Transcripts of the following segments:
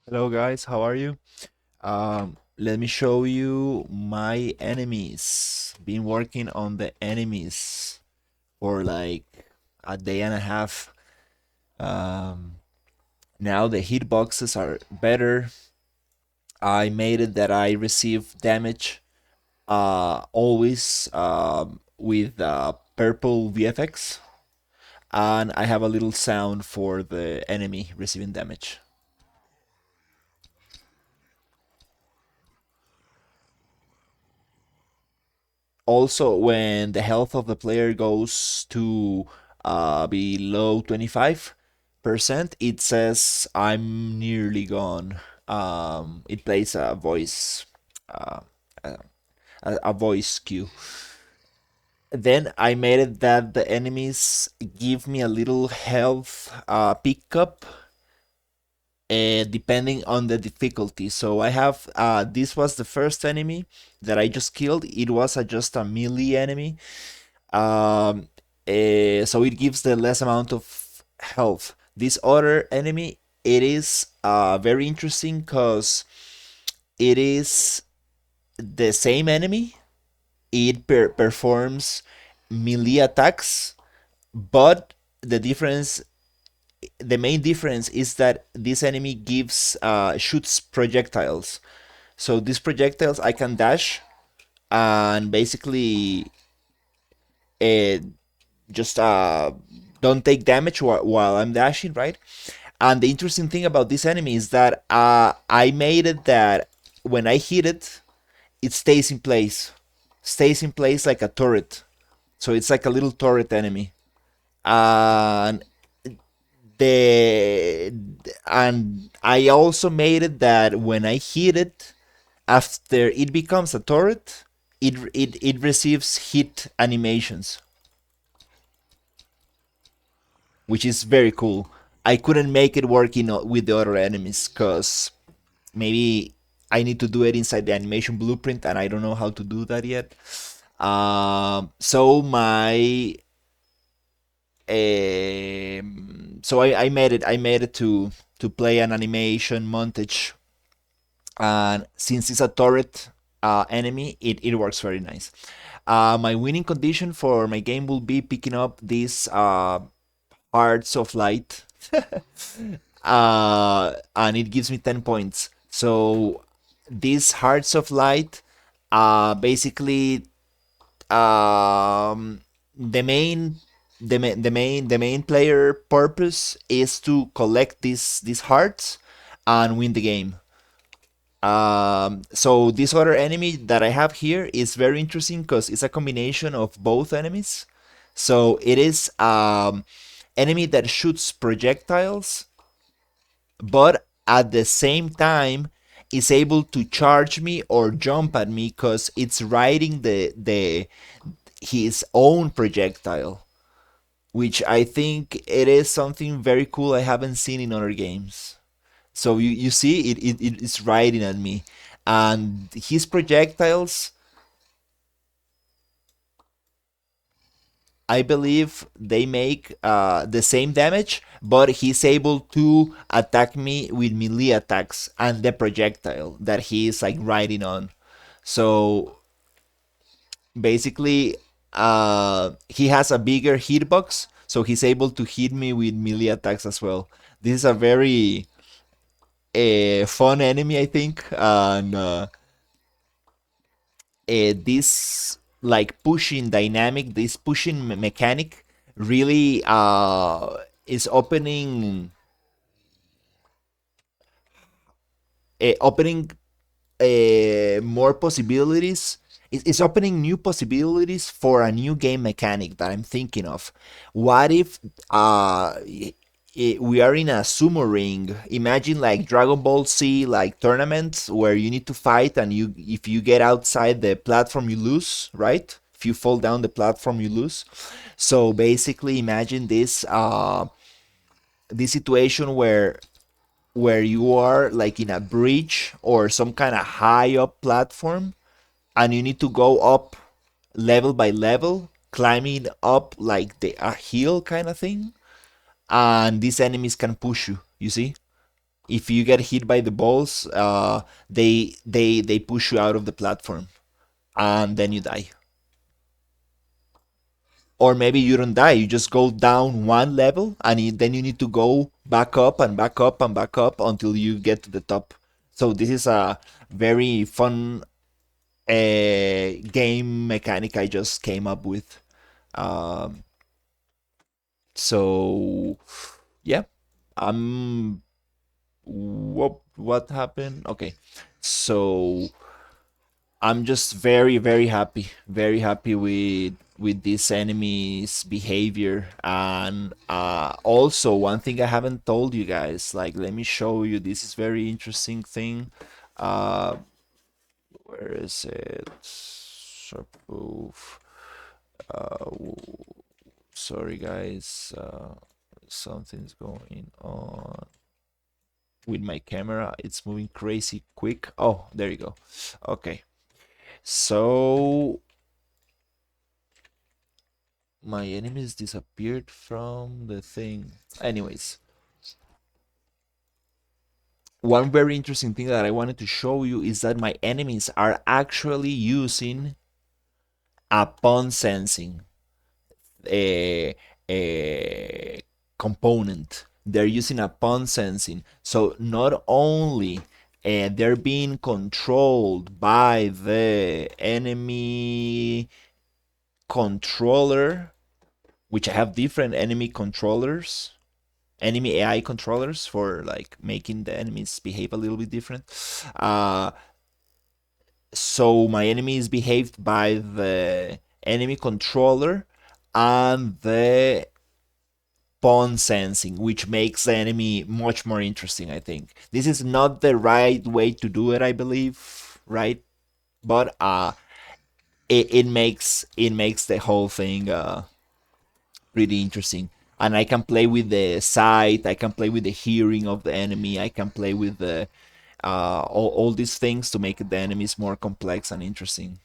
Hello guys, how are you? Let me show you my enemies. Been working on the enemies for like a day and a half. Um, Now the hitboxes are better. I made it that I receive damage always with purple VFX, and I have a little sound for the enemy receiving damage. Also, when the health of the player goes to below 25%, it says I'm nearly gone. It plays a voice, uh, a, a voice cue. Then I made it that the enemies give me a little health pickup depending on the difficulty. So I have this was the first enemy that I just killed. It was just a melee enemy. Um, so it gives the less amount of health. This other enemy, it is very interesting because it is the same enemy. It performs melee attacks, but the difference, the main difference is that this enemy gives shoots projectiles. So these projectiles I can dash and basically uh, just don't take damage while I'm dashing, right? And the interesting thing about this enemy is that I made it that when I hit it, it stays in place like a turret. So it's like a little turret enemy. And the and I also made it that when I hit it, after it becomes a turret, it receives hit animations, which is very cool. I couldn't make it work with the other enemies because maybe I need to do it inside the animation blueprint, and I don't know how to do that yet. So my so I made it. I made it to play an animation montage, and since it's a turret enemy, it works very nice. My winning condition for my game will be picking up these Hearts of Light, and it gives me 10 points. So these Hearts of Light, basically, the main player purpose is to collect these hearts and win the game. So this other enemy that I have here is very interesting because it's a combination of both enemies. So it is enemy that shoots projectiles, but at the same time is able to charge me or jump at me because it's riding the his own projectile, which I think it is something very cool I haven't seen in other games. So you see it is riding at me, and his projectiles, I believe they make the same damage, but he's able to attack me with melee attacks and the projectile that he is like riding on. So basically, he has a bigger hitbox, so he's able to hit me with melee attacks as well. This is a very fun enemy, I think, and this like pushing dynamic, this pushing mechanic, really is opening more possibilities. It's opening new possibilities for a new game mechanic that I'm thinking of. What if we are in a sumo ring? Imagine like Dragon Ball Z, like tournaments where you need to fight, and you if you get outside the platform, you lose, right? If you fall down the platform, you lose. So basically, imagine this situation where you are like in a bridge or some kind of high up platform, and you need to go up level by level, climbing up like a hill kind of thing, and these enemies can push you, you see. If you get hit by the balls, they push you out of the platform, and then you die. Or maybe you don't die, you just go down one level, and then you need to go back up and back up and back up until you get to the top. So this is a very fun game mechanic I just came up with. Um, so yeah, I'm what happened? Okay, so I'm just very happy with this enemy's behavior. And also, one thing I haven't told you guys, like, let me show you. This is very interesting thing. Uh, where is it? Surproof. Sorry, guys. Something's going on with my camera. It's moving crazy quick. Oh, there you go. Okay. So my enemies disappeared from the thing. Anyways, one very interesting thing that I wanted to show you is that my enemies are actually using a pawn sensing a, a component. They're using a pawn sensing. So not only they're being controlled by the enemy controller, which I have different enemy controllers, enemy AI controllers for like making the enemies behave a little bit different. Uh, so my enemy is behaved by the enemy controller and the pawn sensing, which makes the enemy much more interesting. I think this is not the right way to do it, I believe, right? But it makes the whole thing pretty interesting. And I can play with the sight, I can play with the hearing of the enemy, I can play with the all these things to make the enemies more complex and interesting.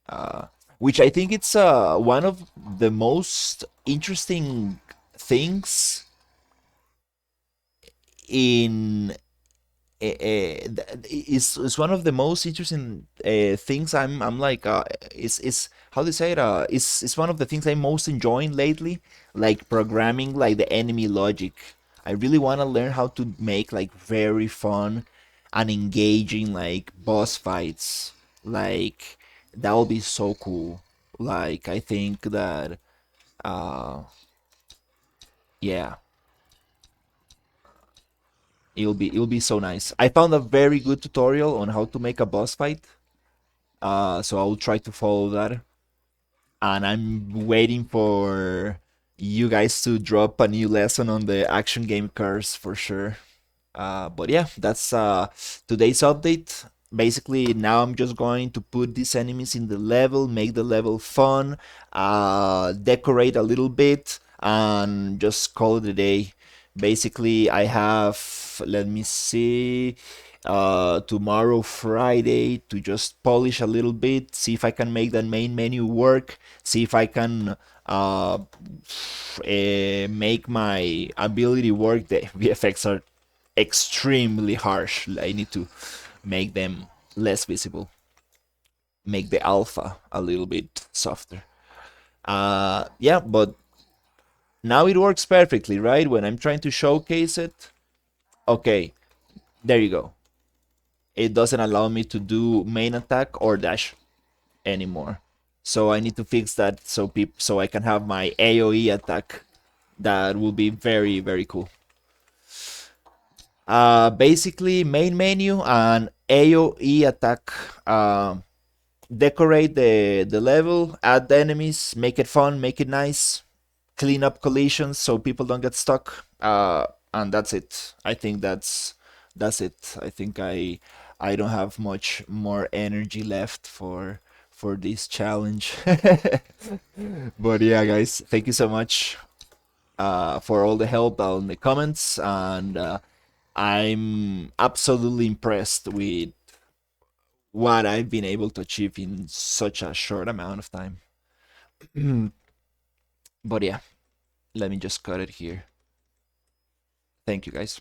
Uh, which I think it's one of the most interesting things in is one of the most interesting things. I'm like is how do you say it? Is one of the things I'm most enjoying lately, like programming like the enemy logic. I really want to learn how to make like very fun and engaging like boss fights. Like that will be so cool. Like I think that uh yeah, it'll be so nice. I found a very good tutorial on how to make a boss fight. So I'll try to follow that. And I'm waiting for you guys to drop a new lesson on the action game curse for sure. But yeah, that's today's update. Basically, now I'm just going to put these enemies in the level, make the level fun, decorate a little bit, and just call it a day. Basically, I have, let me see, tomorrow, Friday, to just polish a little bit, see if I can make that main menu work, see if I can make my ability work. The VFX are extremely harsh. I need to make them less visible, make the alpha a little bit softer. Yeah, but now it works perfectly, right? When I'm trying to showcase it, okay, there you go. It doesn't allow me to do main attack or dash anymore. So I need to fix that so I can have my AoE attack. That will be very cool. Basically main menu and AoE attack. Decorate the level, add the enemies, make it fun, make it nice, clean up collisions so people don't get stuck. And that's it. I think that's it. I think I don't have much more energy left for this challenge. But yeah, guys, thank you so much for all the help on the comments, and I'm absolutely impressed with what I've been able to achieve in such a short amount of time. But yeah, let me just cut it here. Thank you, guys.